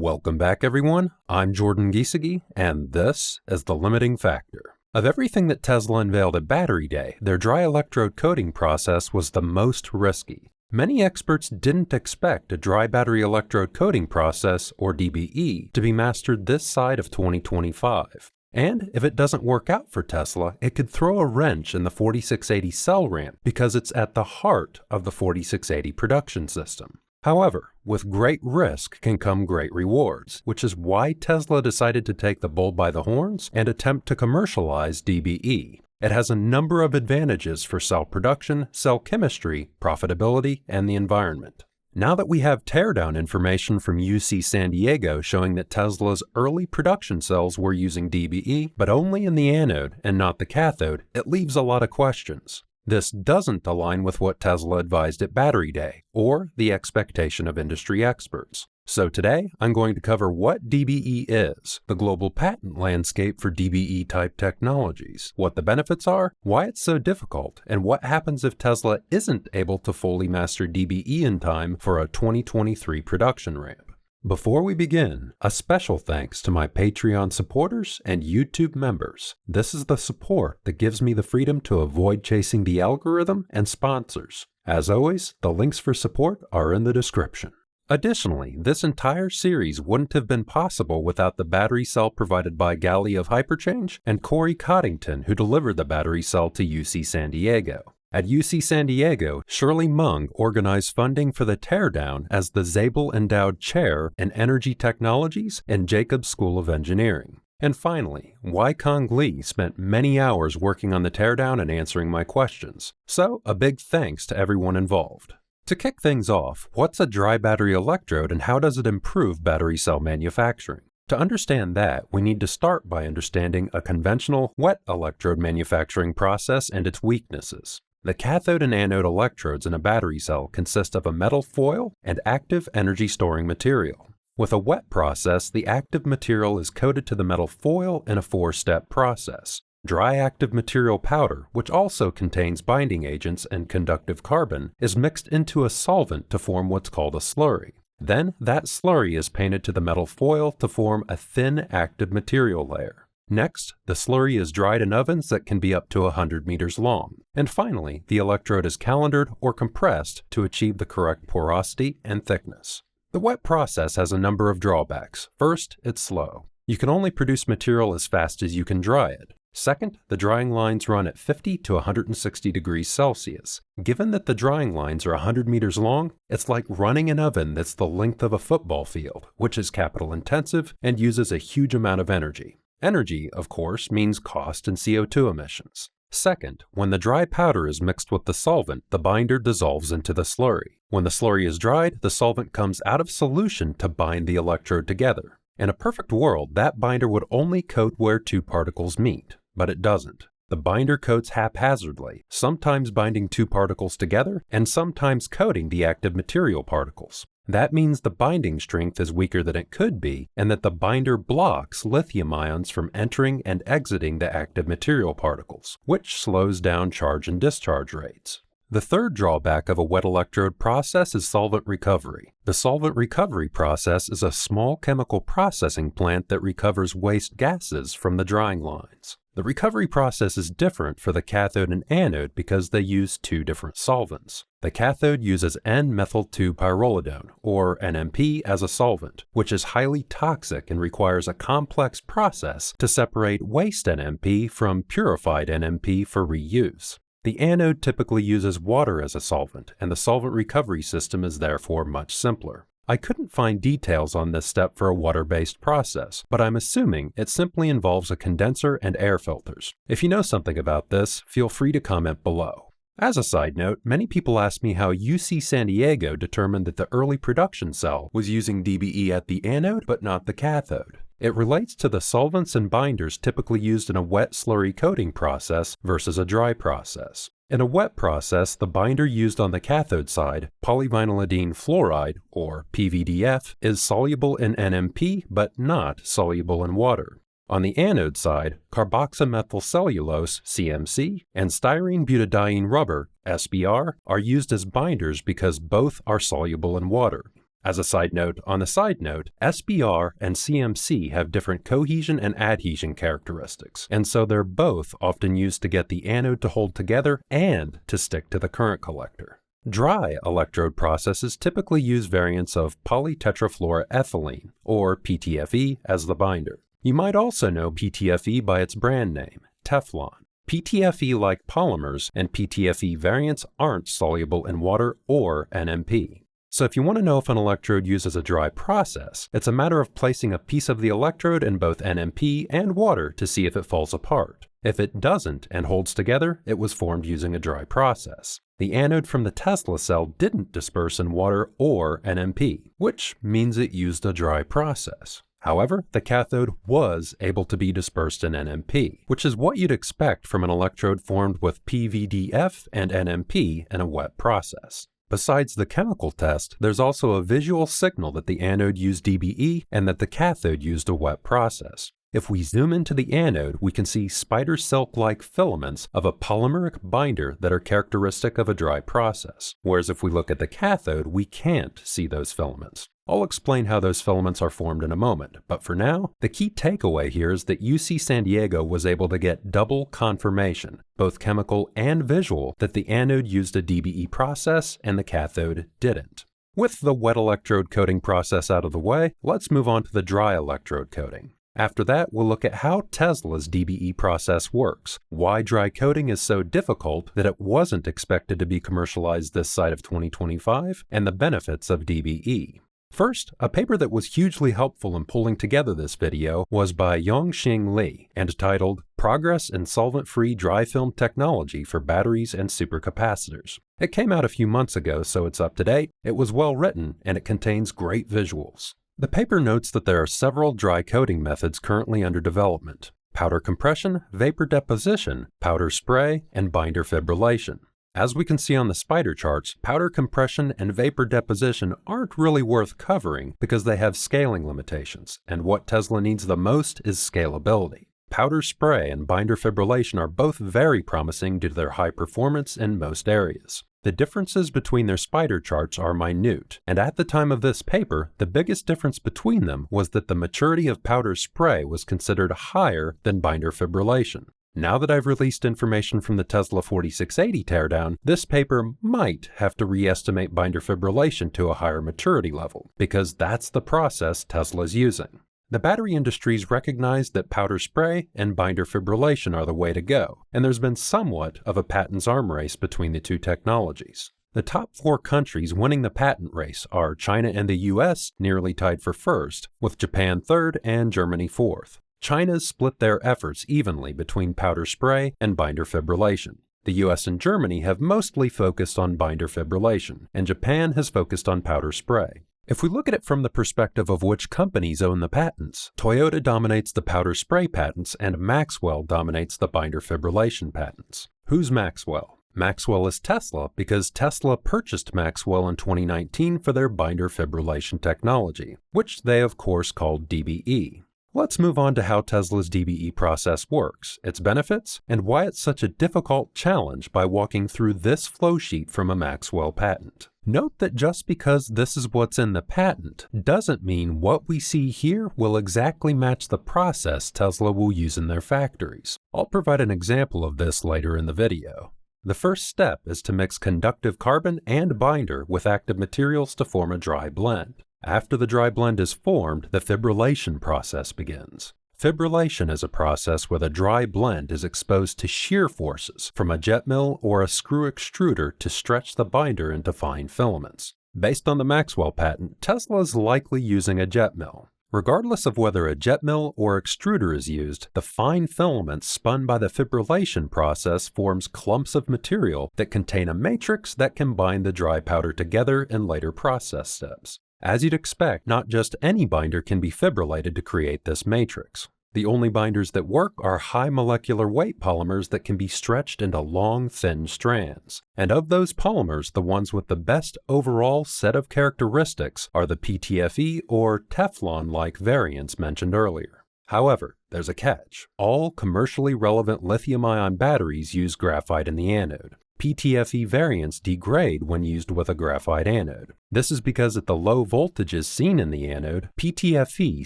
Welcome back, everyone. I'm Jordan Giesecke, and this is The Limiting Factor. Of everything that Tesla unveiled at Battery Day, their dry electrode coating process was the most risky. Many experts didn't expect a dry battery electrode coating process, or DBE, to be mastered this side of 2025. And if it doesn't work out for Tesla, it could throw a wrench in the 4680 cell ramp because it's at the heart of the 4680 production system. However, with great risk can come great rewards, which is why Tesla decided to take the bull by the horns and attempt to commercialize DBE. It has a number of advantages for cell production, cell chemistry, profitability, and the environment. Now that we have teardown information from UC San Diego showing that Tesla's early production cells were using DBE, but only in the anode and not the cathode, it leaves a lot of questions. This doesn't align with what Tesla advised at Battery Day, or the expectation of industry experts. So today, I'm going to cover what DBE is, the global patent landscape for DBE-type technologies, what the benefits are, why it's so difficult, and what happens if Tesla isn't able to fully master DBE in time for a 2023 production ramp. Before we begin, a special thanks to my Patreon supporters and YouTube members. This is the support that gives me the freedom to avoid chasing the algorithm and sponsors. As always, the links for support are in the description. Additionally, this entire series wouldn't have been possible without the battery cell provided by Galley of Hyperchange and Corey Coddington, who delivered the battery cell to UC San Diego. At UC San Diego, Shirley Mung organized funding for the teardown as the Zabel Endowed Chair in Energy Technologies and Jacobs School of Engineering. And finally, Wai-Kong Lee spent many hours working on the teardown and answering my questions. So, a big thanks to everyone involved. To kick things off, what's a dry battery electrode and how does it improve battery cell manufacturing? To understand that, we need to start by understanding a conventional wet electrode manufacturing process and its weaknesses. The cathode and anode electrodes in a battery cell consist of a metal foil and active energy storing material. With a wet process, the active material is coated to the metal foil in a 4-step process. Dry active material powder, which also contains binding agents and conductive carbon, is mixed into a solvent to form what's called a slurry. Then, that slurry is painted to the metal foil to form a thin active material layer. Next, the slurry is dried in ovens that can be up to 100 meters long. And finally, the electrode is calendared or compressed to achieve the correct porosity and thickness. The wet process has a number of drawbacks. First, it's slow. You can only produce material as fast as you can dry it. Second, the drying lines run at 50 to 160 degrees Celsius. Given that the drying lines are 100 meters long, it's like running an oven that's the length of a football field, which is capital intensive and uses a huge amount of energy. Energy, of course, means cost and CO2 emissions. Second, when the dry powder is mixed with the solvent, the binder dissolves into the slurry. When the slurry is dried, the solvent comes out of solution to bind the electrode together. In a perfect world, that binder would only coat where two particles meet, but it doesn't. The binder coats haphazardly, sometimes binding two particles together and sometimes coating the active material particles. That means the binding strength is weaker than it could be, and that the binder blocks lithium ions from entering and exiting the active material particles, which slows down charge and discharge rates. The third drawback of a wet electrode process is solvent recovery. The solvent recovery process is a small chemical processing plant that recovers waste gases from the drying lines. The recovery process is different for the cathode and anode because they use two different solvents. The cathode uses N-methyl-2-pyrrolidone, or NMP, as a solvent, which is highly toxic and requires a complex process to separate waste NMP from purified NMP for reuse. The anode typically uses water as a solvent, and the solvent recovery system is therefore much simpler. I couldn't find details on this step for a water-based process, but I'm assuming it simply involves a condenser and air filters. If you know something about this, feel free to comment below. As a side note, many people ask me how UC San Diego determined that the early production cell was using DBE at the anode but not the cathode. It relates to the solvents and binders typically used in a wet slurry coating process versus a dry process. In a wet process, the binder used on the cathode side, polyvinylidene fluoride, or PVDF, is soluble in NMP but not soluble in water. On the anode side, carboxymethylcellulose, CMC, and styrene butadiene rubber, SBR, are used as binders because both are soluble in water. As a side note, SBR and CMC have different cohesion and adhesion characteristics, and so they're both often used to get the anode to hold together and to stick to the current collector. Dry electrode processes typically use variants of polytetrafluoroethylene, or PTFE, as the binder. You might also know PTFE by its brand name, Teflon. PTFE-like polymers and PTFE variants aren't soluble in water or NMP. So if you want to know if an electrode uses a dry process, it's a matter of placing a piece of the electrode in both NMP and water to see if it falls apart. If it doesn't and holds together, it was formed using a dry process. The anode from the Tesla cell didn't disperse in water or NMP, which means it used a dry process. However, the cathode was able to be dispersed in NMP, which is what you'd expect from an electrode formed with PVDF and NMP in a wet process. Besides the chemical test, there's also a visual signal that the anode used DBE and that the cathode used a wet process. If we zoom into the anode, we can see spider silk-like filaments of a polymeric binder that are characteristic of a dry process, whereas if we look at the cathode, we can't see those filaments. I'll explain how those filaments are formed in a moment, but for now, the key takeaway here is that UC San Diego was able to get double confirmation, both chemical and visual, that the anode used a DBE process and the cathode didn't. With the wet electrode coating process out of the way, let's move on to the dry electrode coating. After that, we'll look at how Tesla's DBE process works, why dry coating is so difficult that it wasn't expected to be commercialized this side of 2025, and the benefits of DBE. First, a paper that was hugely helpful in pulling together this video was by Yongxing Li and titled Progress in Solvent-Free Dry Film Technology for Batteries and Supercapacitors. It came out a few months ago, so it's up to date, it was well written, and it contains great visuals. The paper notes that there are several dry coating methods currently under development: powder compression, vapor deposition, powder spray, and binder fibrillation. As we can see on the spider charts, powder compression and vapor deposition aren't really worth covering because they have scaling limitations, and what Tesla needs the most is scalability. Powder spray and binder fibrillation are both very promising due to their high performance in most areas. The differences between their spider charts are minute, and at the time of this paper, the biggest difference between them was that the maturity of powder spray was considered higher than binder fibrillation. Now that I've released information from the Tesla 4680 teardown, this paper might have to re-estimate binder fibrillation to a higher maturity level, because that's the process Tesla's using. The battery industries recognize that powder spray and binder fibrillation are the way to go, and there's been somewhat of a patents arm race between the two technologies. The top 4 countries winning the patent race are China and the US, nearly tied for first, with Japan third and Germany fourth. China's split their efforts evenly between powder spray and binder fibrillation. The US and Germany have mostly focused on binder fibrillation, and Japan has focused on powder spray. If we look at it from the perspective of which companies own the patents, Toyota dominates the powder spray patents and Maxwell dominates the binder fibrillation patents. Who's Maxwell? Maxwell is Tesla because Tesla purchased Maxwell in 2019 for their binder fibrillation technology, which they of course called DBE. Let's move on to how Tesla's DBE process works, its benefits, and why it's such a difficult challenge by walking through this flow sheet from a Maxwell patent. Note that just because this is what's in the patent doesn't mean what we see here will exactly match the process Tesla will use in their factories. I'll provide an example of this later in the video. The first step is to mix conductive carbon and binder with active materials to form a dry blend. After the dry blend is formed, the fibrillation process begins. Fibrillation is a process where the dry blend is exposed to shear forces from a jet mill or a screw extruder to stretch the binder into fine filaments. Based on the Maxwell patent, Tesla is likely using a jet mill. Regardless of whether a jet mill or extruder is used, the fine filaments spun by the fibrillation process forms clumps of material that contain a matrix that can bind the dry powder together in later process steps. As you'd expect, not just any binder can be fibrillated to create this matrix. The only binders that work are high molecular weight polymers that can be stretched into long, thin strands. And of those polymers, the ones with the best overall set of characteristics are the PTFE or Teflon-like variants mentioned earlier. However, there's a catch. All commercially relevant lithium-ion batteries use graphite in the anode. PTFE variants degrade when used with a graphite anode. This is because at the low voltages seen in the anode, PTFE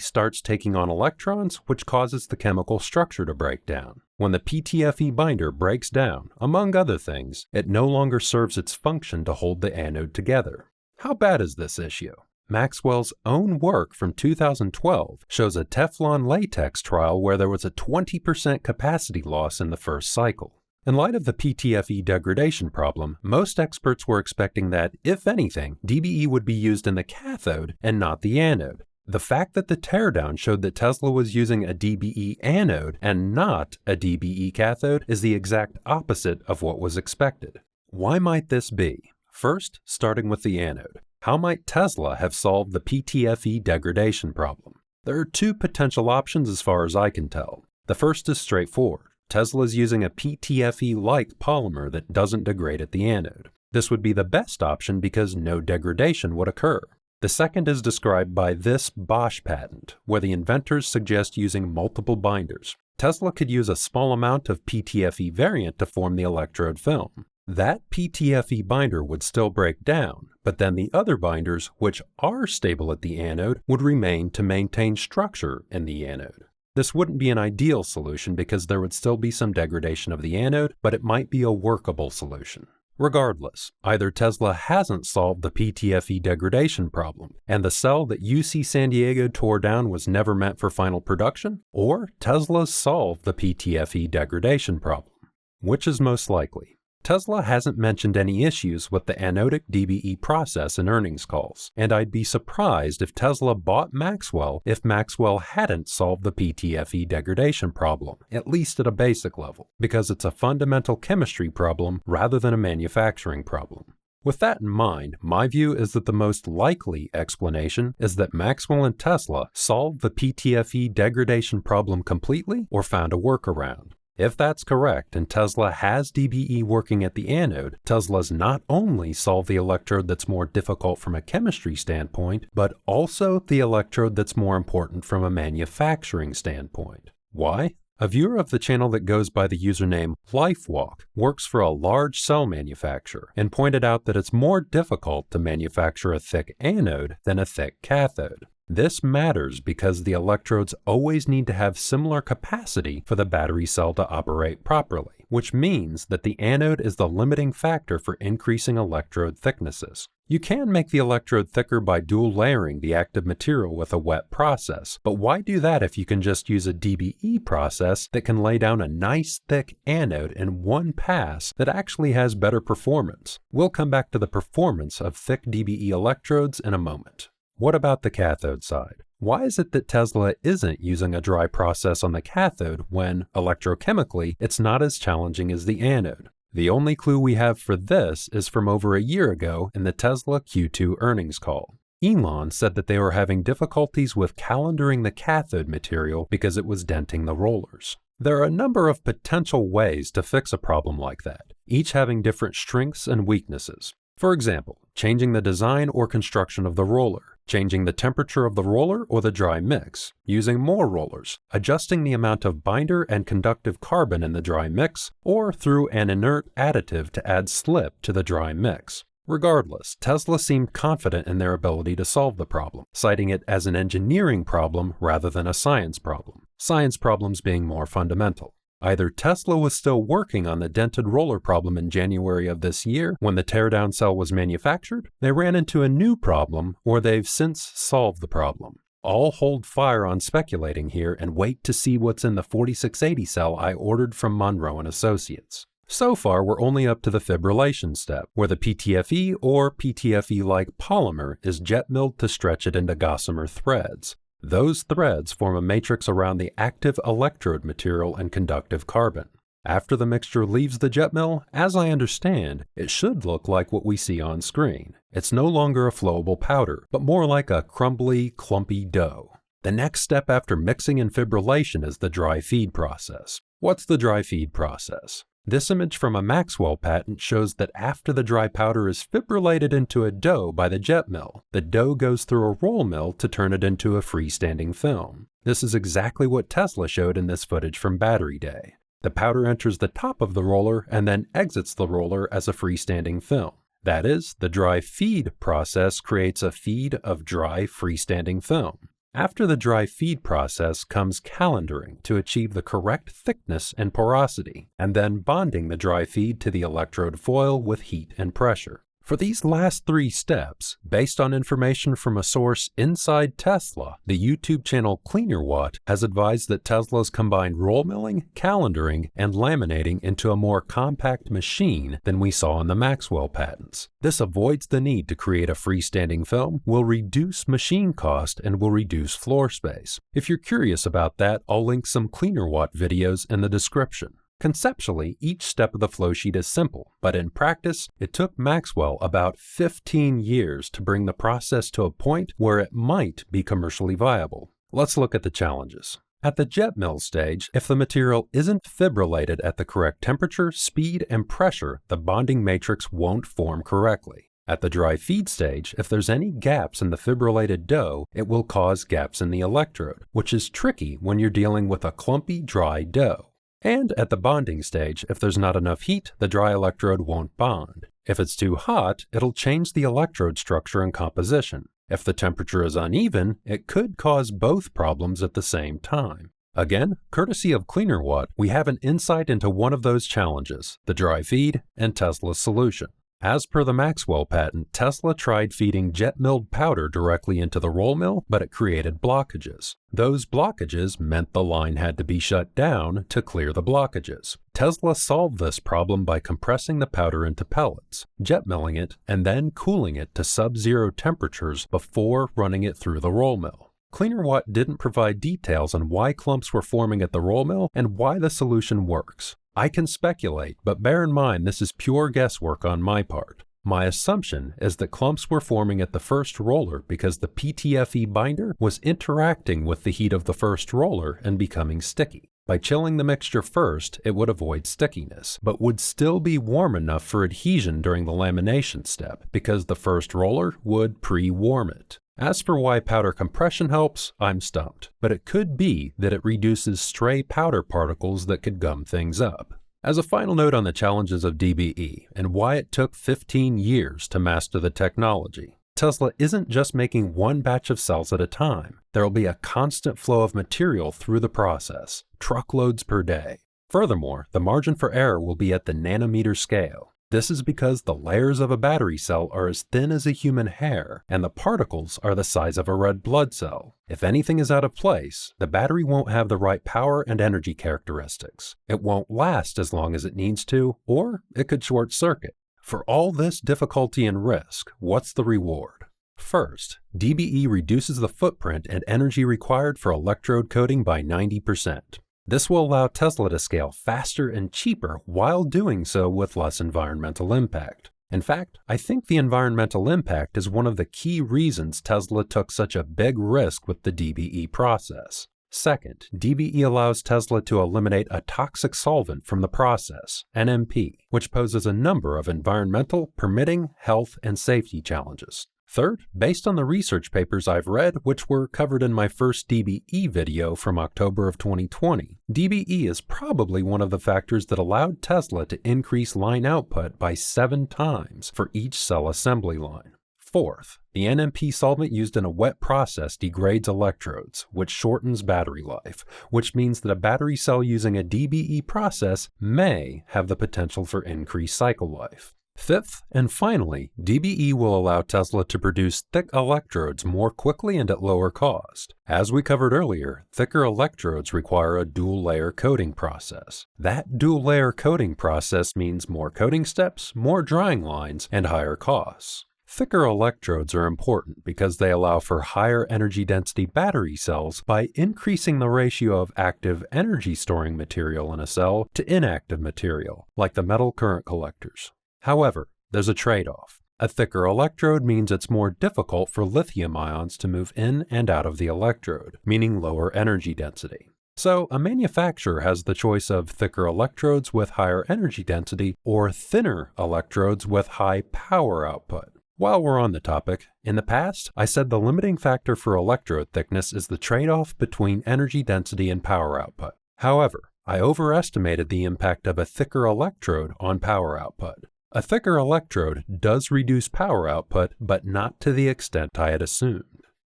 starts taking on electrons, which causes the chemical structure to break down. When the PTFE binder breaks down, among other things, it no longer serves its function to hold the anode together. How bad is this issue? Maxwell's own work from 2012 shows a Teflon latex trial where there was a 20% capacity loss in the first cycle. In light of the PTFE degradation problem, most experts were expecting that, if anything, DBE would be used in the cathode and not the anode. The fact that the teardown showed that Tesla was using a DBE anode and not a DBE cathode is the exact opposite of what was expected. Why might this be? First, starting with the anode. How might Tesla have solved the PTFE degradation problem? There are two potential options as far as I can tell. The first is straightforward. Tesla is using a PTFE-like polymer that doesn't degrade at the anode. This would be the best option because no degradation would occur. The second is described by this Bosch patent, where the inventors suggest using multiple binders. Tesla could use a small amount of PTFE variant to form the electrode film. That PTFE binder would still break down, but then the other binders, which are stable at the anode, would remain to maintain structure in the anode. This wouldn't be an ideal solution because there would still be some degradation of the anode, but it might be a workable solution. Regardless, either Tesla hasn't solved the PTFE degradation problem, and the cell that UC San Diego tore down was never meant for final production, or Tesla's solved the PTFE degradation problem. Which is most likely? Tesla hasn't mentioned any issues with the anodic DBE process in earnings calls, and I'd be surprised if Tesla bought Maxwell if Maxwell hadn't solved the PTFE degradation problem, at least at a basic level, because it's a fundamental chemistry problem rather than a manufacturing problem. With that in mind, my view is that the most likely explanation is that Maxwell and Tesla solved the PTFE degradation problem completely or found a workaround. If that's correct and Tesla has DBE working at the anode, Tesla's not only solved the electrode that's more difficult from a chemistry standpoint, but also the electrode that's more important from a manufacturing standpoint. Why? A viewer of the channel that goes by the username LifeWalk works for a large cell manufacturer and pointed out that it's more difficult to manufacture a thick anode than a thick cathode. This matters because the electrodes always need to have similar capacity for the battery cell to operate properly, which means that the anode is the limiting factor for increasing electrode thicknesses. You can make the electrode thicker by dual layering the active material with a wet process, but why do that if you can just use a DBE process that can lay down a nice thick anode in one pass that actually has better performance? We'll come back to the performance of thick DBE electrodes in a moment. What about the cathode side? Why is it that Tesla isn't using a dry process on the cathode when, electrochemically, it's not as challenging as the anode? The only clue we have for this is from over a year ago in the Tesla Q2 earnings call. Elon said that they were having difficulties with calendaring the cathode material because it was denting the rollers. There are a number of potential ways to fix a problem like that, each having different strengths and weaknesses. For example, changing the design or construction of the roller, changing the temperature of the roller or the dry mix, using more rollers, adjusting the amount of binder and conductive carbon in the dry mix, or through an inert additive to add slip to the dry mix. Regardless, Tesla seemed confident in their ability to solve the problem, citing it as an engineering problem rather than a science problem, science problems being more fundamental. Either Tesla was still working on the dented roller problem in January of this year when the teardown cell was manufactured, they ran into a new problem, or they've since solved the problem. I'll hold fire on speculating here and wait to see what's in the 4680 cell I ordered from Monroe & Associates. So far, we're only up to the fibrillation step, where the PTFE or PTFE-like polymer is jet milled to stretch it into gossamer threads. Those threads form a matrix around the active electrode material and conductive carbon. After the mixture leaves the jet mill, as I understand, it should look like what we see on screen. It's no longer a flowable powder, but more like a crumbly, clumpy dough. The next step after mixing and fibrillation is the dry feed process. What's the dry feed process? This image from a Maxwell patent shows that after the dry powder is fibrillated into a dough by the jet mill, the dough goes through a roll mill to turn it into a freestanding film. This is exactly what Tesla showed in this footage from Battery Day. The powder enters the top of the roller and then exits the roller as a freestanding film. That is, the dry feed process creates a feed of dry freestanding film. After the dry feed process comes calendaring to achieve the correct thickness and porosity, and then bonding the dry feed to the electrode foil with heat and pressure. For these last 3 steps, based on information from a source inside Tesla, the YouTube channel Cleanerwatt has advised that Tesla's combined roll milling, calendaring, and laminating into a more compact machine than we saw in the Maxwell patents. This avoids the need to create a freestanding film, will reduce machine cost, and will reduce floor space. If you're curious about that, I'll link some Cleanerwatt videos in the description. Conceptually, each step of the flowsheet is simple, but in practice, it took Maxwell about 15 years to bring the process to a point where it might be commercially viable. Let's look at the challenges. At the jet mill stage, if the material isn't fibrillated at the correct temperature, speed, and pressure, the bonding matrix won't form correctly. At the dry feed stage, if there's any gaps in the fibrillated dough, it will cause gaps in the electrode, which is tricky when you're dealing with a clumpy, dry dough. And at the bonding stage, if there's not enough heat, the dry electrode won't bond. If it's too hot, it'll change the electrode structure and composition. If the temperature is uneven, it could cause both problems at the same time. Again, courtesy of Cleanerwatt, we have an insight into one of those challenges, the dry feed, and Tesla's solution. As per the Maxwell patent, Tesla tried feeding jet milled powder directly into the roll mill, but it created blockages. Those blockages meant the line had to be shut down to clear the blockages. Tesla solved this problem by compressing the powder into pellets, jet milling it, and then cooling it to sub-zero temperatures before running it through the roll mill. Cleanerwatt didn't provide details on why clumps were forming at the roll mill and why the solution works. I can speculate, but bear in mind this is pure guesswork on my part. My assumption is that clumps were forming at the first roller because the PTFE binder was interacting with the heat of the first roller and becoming sticky. By chilling the mixture first, it would avoid stickiness, but would still be warm enough for adhesion during the lamination step because the first roller would pre-warm it. As for why powder compression helps, I'm stumped, but it could be that it reduces stray powder particles that could gum things up. As a final note on the challenges of DBE and why it took 15 years to master the technology, Tesla isn't just making one batch of cells at a time. There will be a constant flow of material through the process, truckloads per day. Furthermore, the margin for error will be at the nanometer scale. This is because the layers of a battery cell are as thin as a human hair, and the particles are the size of a red blood cell. If anything is out of place, the battery won't have the right power and energy characteristics. It won't last as long as it needs to, or it could short circuit. For all this difficulty and risk, what's the reward? First, DBE reduces the footprint and energy required for electrode coating by 90%. This will allow Tesla to scale faster and cheaper while doing so with less environmental impact. In fact, I think the environmental impact is one of the key reasons Tesla took such a big risk with the DBE process. Second, DBE allows Tesla to eliminate a toxic solvent from the process, NMP, which poses a number of environmental, permitting, health, and safety challenges. Third, based on the research papers I've read, which were covered in my first DBE video from October of 2020, DBE is probably one of the factors that allowed Tesla to increase line output by 7 times for each cell assembly line. Fourth, the NMP solvent used in a wet process degrades electrodes, which shortens battery life, which means that a battery cell using a DBE process may have the potential for increased cycle life. Fifth, and finally, DBE will allow Tesla to produce thick electrodes more quickly and at lower cost. As we covered earlier, thicker electrodes require a dual-layer coating process. That dual-layer coating process means more coating steps, more drying lines, and higher costs. Thicker electrodes are important because they allow for higher energy density battery cells by increasing the ratio of active energy storing material in a cell to inactive material, like the metal current collectors. However, there's a trade-off. A thicker electrode means it's more difficult for lithium ions to move in and out of the electrode, meaning lower energy density. So, a manufacturer has the choice of thicker electrodes with higher energy density or thinner electrodes with high power output. While we're on the topic, in the past, I said the limiting factor for electrode thickness is the trade-off between energy density and power output. However, I overestimated the impact of a thicker electrode on power output. A thicker electrode does reduce power output, but not to the extent I had assumed.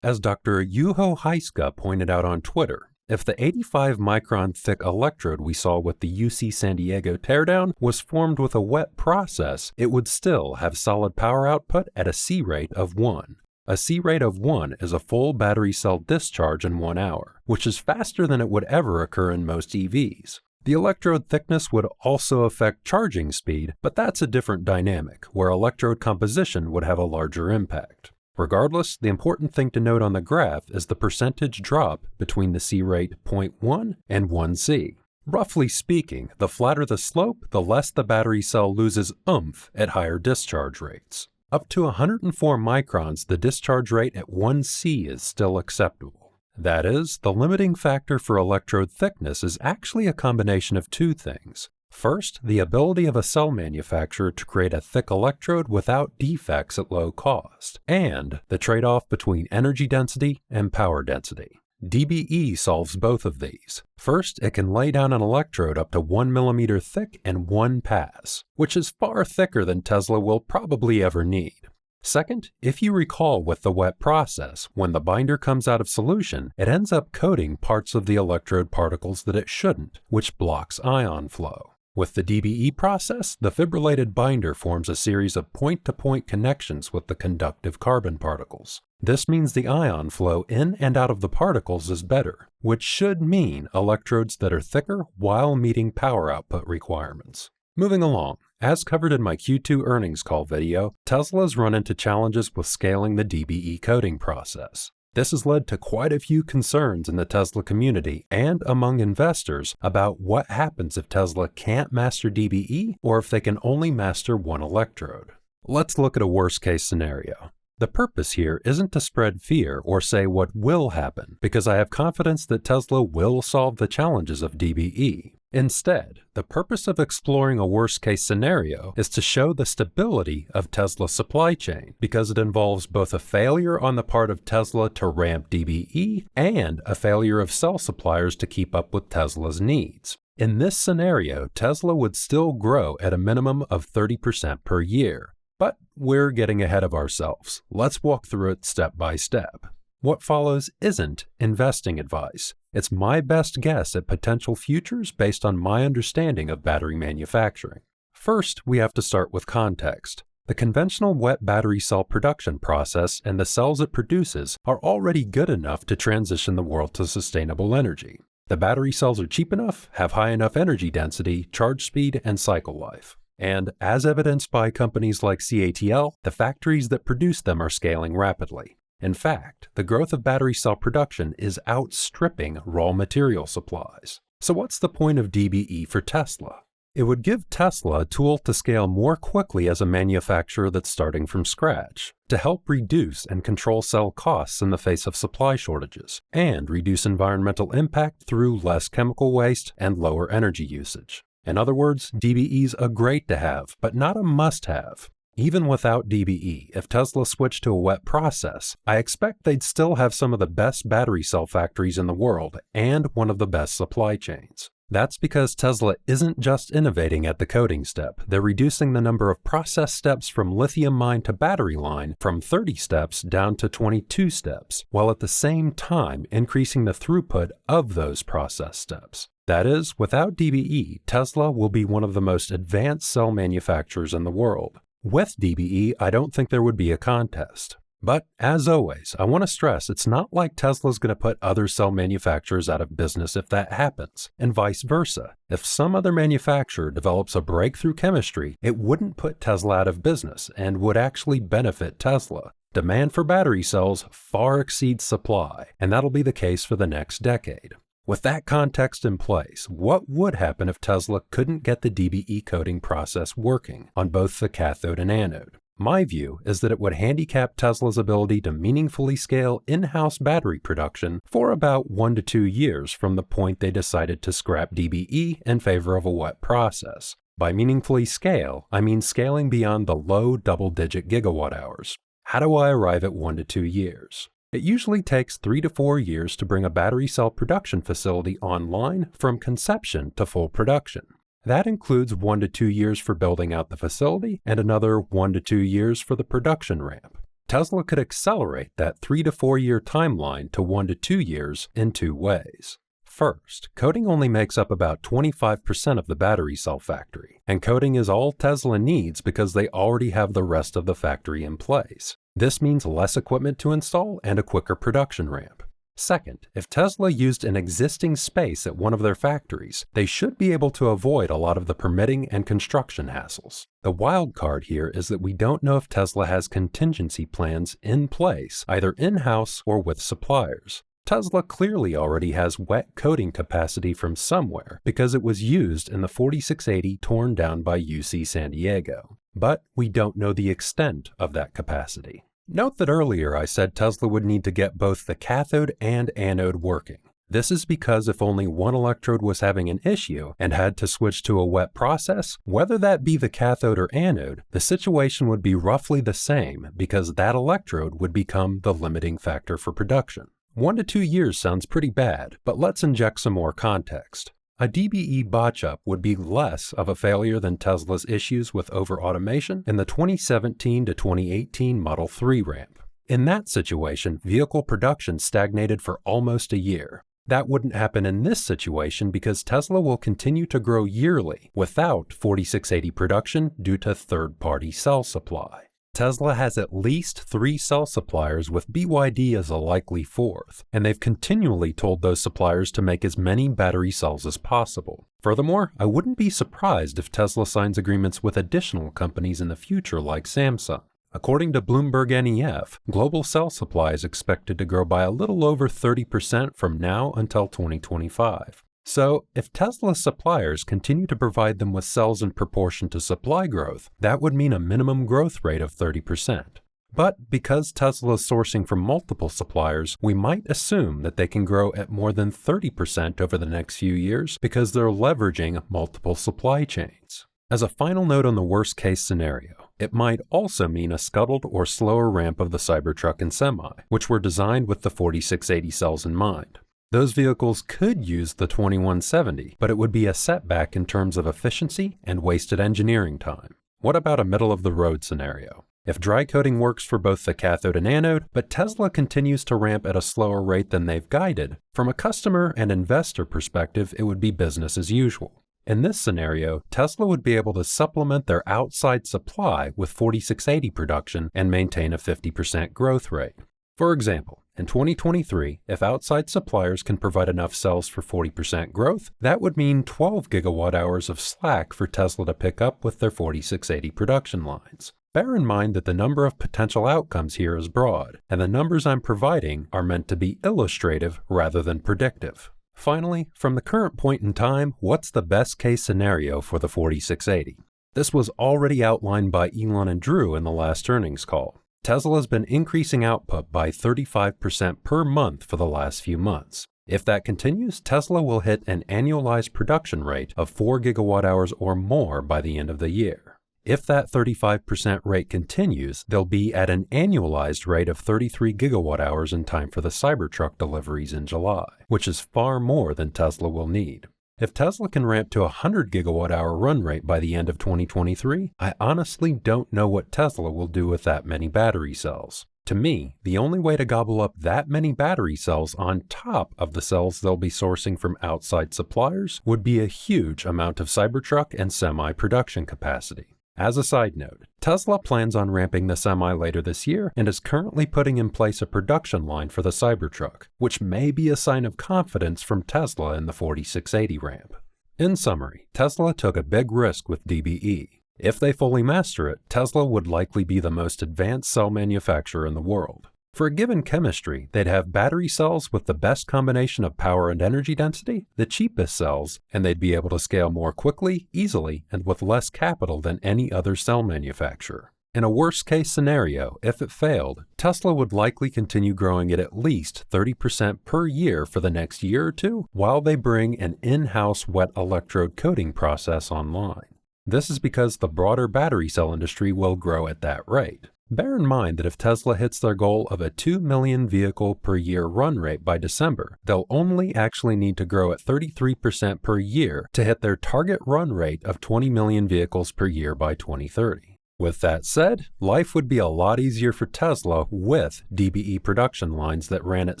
As Dr. Juho Heiska pointed out on Twitter, if the 85 micron thick electrode we saw with the UC San Diego teardown was formed with a wet process, it would still have solid power output at a C rate of 1. A C rate of 1 is a full battery cell discharge in 1 hour, which is faster than it would ever occur in most EVs. The electrode thickness would also affect charging speed, but that's a different dynamic, where electrode composition would have a larger impact. Regardless, the important thing to note on the graph is the percentage drop between the C rate 0.1 and 1C. Roughly speaking, the flatter the slope, the less the battery cell loses oomph at higher discharge rates. Up to 104 microns, the discharge rate at 1C is still acceptable. That is, the limiting factor for electrode thickness is actually a combination of two things. First, the ability of a cell manufacturer to create a thick electrode without defects at low cost, and the trade-off between energy density and power density. DBE solves both of these. First, it can lay down an electrode up to 1 millimeter thick in one pass, which is far thicker than Tesla will probably ever need. Second, if you recall with the wet process, when the binder comes out of solution, it ends up coating parts of the electrode particles that it shouldn't, which blocks ion flow. With the DBE process, the fibrillated binder forms a series of point-to-point connections with the conductive carbon particles. This means the ion flow in and out of the particles is better, which should mean electrodes that are thicker while meeting power output requirements. Moving along, as covered in my Q2 earnings call video, Tesla's run into challenges with scaling the DBE coating process. This has led to quite a few concerns in the Tesla community and among investors about what happens if Tesla can't master DBE or if they can only master one electrode. Let's look at a worst-case scenario. The purpose here isn't to spread fear or say what will happen, because I have confidence that Tesla will solve the challenges of DBE. Instead, the purpose of exploring a worst-case scenario is to show the stability of Tesla's supply chain, because it involves both a failure on the part of Tesla to ramp DBE and a failure of cell suppliers to keep up with Tesla's needs. In this scenario, Tesla would still grow at a minimum of 30% per year. But we're getting ahead of ourselves. Let's walk through it step by step. What follows isn't investing advice. It's my best guess at potential futures based on my understanding of battery manufacturing. First, we have to start with context. The conventional wet battery cell production process and the cells it produces are already good enough to transition the world to sustainable energy. The battery cells are cheap enough, have high enough energy density, charge speed, and cycle life. And as evidenced by companies like CATL, the factories that produce them are scaling rapidly. In fact, the growth of battery cell production is outstripping raw material supplies. So what's the point of DBE for Tesla? It would give Tesla a tool to scale more quickly as a manufacturer that's starting from scratch, to help reduce and control cell costs in the face of supply shortages, and reduce environmental impact through less chemical waste and lower energy usage. In other words, DBE's a great to have, but not a must-have. Even without DBE, if Tesla switched to a wet process, I expect they'd still have some of the best battery cell factories in the world and one of the best supply chains. That's because Tesla isn't just innovating at the coating step, they're reducing the number of process steps from lithium mine to battery line from 30 steps down to 22 steps, while at the same time increasing the throughput of those process steps. That is, without DBE, Tesla will be one of the most advanced cell manufacturers in the world. With DBE, I don't think there would be a contest. But, as always, I want to stress it's not like Tesla's going to put other cell manufacturers out of business if that happens, and vice versa. If some other manufacturer develops a breakthrough chemistry, it wouldn't put Tesla out of business and would actually benefit Tesla. Demand for battery cells far exceeds supply, and that'll be the case for the next decade. With that context in place, what would happen if Tesla couldn't get the DBE coating process working on both the cathode and anode? My view is that it would handicap Tesla's ability to meaningfully scale in-house battery production for about 1 to 2 years from the point they decided to scrap DBE in favor of a wet process. By meaningfully scale, I mean scaling beyond the low double-digit gigawatt hours. How do I arrive at 1 to 2 years? It usually takes 3 to 4 years to bring a battery cell production facility online from conception to full production. That includes 1 to 2 years for building out the facility and another 1 to 2 years for the production ramp. Tesla could accelerate that 3 to 4 year timeline to 1 to 2 years in 2 ways. First, coating only makes up about 25% of the battery cell factory, and coating is all Tesla needs because they already have the rest of the factory in place. This means less equipment to install and a quicker production ramp. Second, if Tesla used an existing space at one of their factories, they should be able to avoid a lot of the permitting and construction hassles. The wild card here is that we don't know if Tesla has contingency plans in place, either in-house or with suppliers. Tesla clearly already has wet coating capacity from somewhere because it was used in the 4680 torn down by UC San Diego. But we don't know the extent of that capacity. Note that earlier I said Tesla would need to get both the cathode and anode working. This is because if only one electrode was having an issue and had to switch to a wet process, whether that be the cathode or anode, the situation would be roughly the same because that electrode would become the limiting factor for production. 1 to 2 years sounds pretty bad, but let's inject some more context. A DBE botch-up would be less of a failure than Tesla's issues with over-automation in the 2017 to 2018 Model 3 ramp. In that situation, vehicle production stagnated for almost a year. That wouldn't happen in this situation because Tesla will continue to grow yearly without 4680 production due to third-party cell supply. Tesla has at least 3 cell suppliers with BYD as a likely 4th, and they've continually told those suppliers to make as many battery cells as possible. Furthermore, I wouldn't be surprised if Tesla signs agreements with additional companies in the future like Samsung. According to Bloomberg NEF, global cell supply is expected to grow by a little over 30% from now until 2025. So, if Tesla's suppliers continue to provide them with cells in proportion to supply growth, that would mean a minimum growth rate of 30%. But because Tesla is sourcing from multiple suppliers, we might assume that they can grow at more than 30% over the next few years because they're leveraging multiple supply chains. As a final note on the worst-case scenario, it might also mean a scuttled or slower ramp of the Cybertruck and Semi, which were designed with the 4680 cells in mind. Those vehicles could use the 2170, but it would be a setback in terms of efficiency and wasted engineering time. What about a middle-of-the-road scenario? If dry coating works for both the cathode and anode, but Tesla continues to ramp at a slower rate than they've guided, from a customer and investor perspective, it would be business as usual. In this scenario, Tesla would be able to supplement their outside supply with 4680 production and maintain a 50% growth rate. For example, in 2023, if outside suppliers can provide enough cells for 40% growth, that would mean 12 gigawatt hours of slack for Tesla to pick up with their 4680 production lines. Bear in mind that the number of potential outcomes here is broad, and the numbers I'm providing are meant to be illustrative rather than predictive. Finally, from the current point in time, what's the best case scenario for the 4680? This was already outlined by Elon and Drew in the last earnings call. Tesla has been increasing output by 35% per month for the last few months. If that continues, Tesla will hit an annualized production rate of 4 gigawatt hours or more by the end of the year. If that 35% rate continues, they'll be at an annualized rate of 33 gigawatt hours in time for the Cybertruck deliveries in July, which is far more than Tesla will need. If Tesla can ramp to a 100 gigawatt hour run rate by the end of 2023, I honestly don't know what Tesla will do with that many battery cells. To me, the only way to gobble up that many battery cells on top of the cells they'll be sourcing from outside suppliers would be a huge amount of Cybertruck and Semi production capacity. As a side note, Tesla plans on ramping the Semi later this year and is currently putting in place a production line for the Cybertruck, which may be a sign of confidence from Tesla in the 4680 ramp. In summary, Tesla took a big risk with DBE. If they fully master it, Tesla would likely be the most advanced cell manufacturer in the world. For a given chemistry, they'd have battery cells with the best combination of power and energy density, the cheapest cells, and they'd be able to scale more quickly, easily, and with less capital than any other cell manufacturer. In a worst-case scenario, if it failed, Tesla would likely continue growing at least 30% per year for the next year or two while they bring an in-house wet electrode coating process online. This is because the broader battery cell industry will grow at that rate. Bear in mind that if Tesla hits their goal of a 2 million vehicle per year run rate by December, they'll only actually need to grow at 33% per year to hit their target run rate of 20 million vehicles per year by 2030. With that said, life would be a lot easier for Tesla with DBE production lines that ran at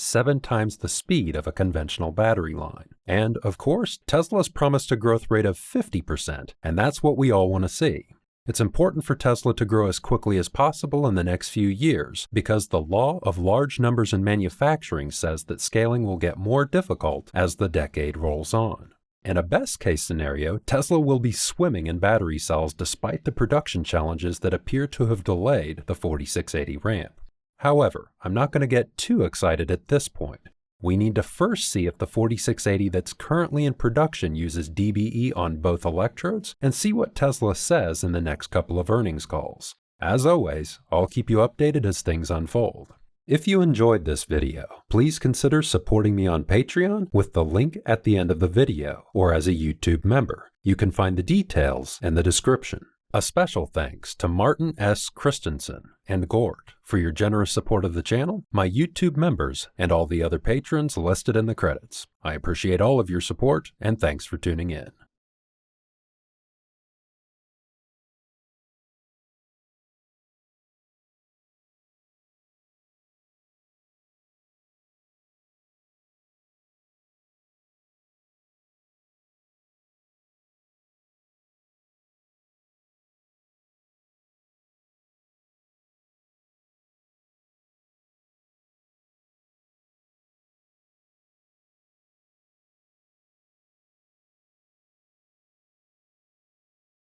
7 times the speed of a conventional battery line. And, of course, Tesla's promised a growth rate of 50%, and that's what we all want to see. It's important for Tesla to grow as quickly as possible in the next few years because the law of large numbers in manufacturing says that scaling will get more difficult as the decade rolls on. In a best-case scenario, Tesla will be swimming in battery cells despite the production challenges that appear to have delayed the 4680 ramp. However, I'm not going to get too excited at this point. We need to first see if the 4680 that's currently in production uses DBE on both electrodes and see what Tesla says in the next couple of earnings calls. As always, I'll keep you updated as things unfold. If you enjoyed this video, please consider supporting me on Patreon with the link at the end of the video or as a YouTube member. You can find the details in the description. A special thanks to Martin S. Christensen and Gord for your generous support of the channel, my YouTube members, and all the other patrons listed in the credits. I appreciate all of your support, and thanks for tuning in.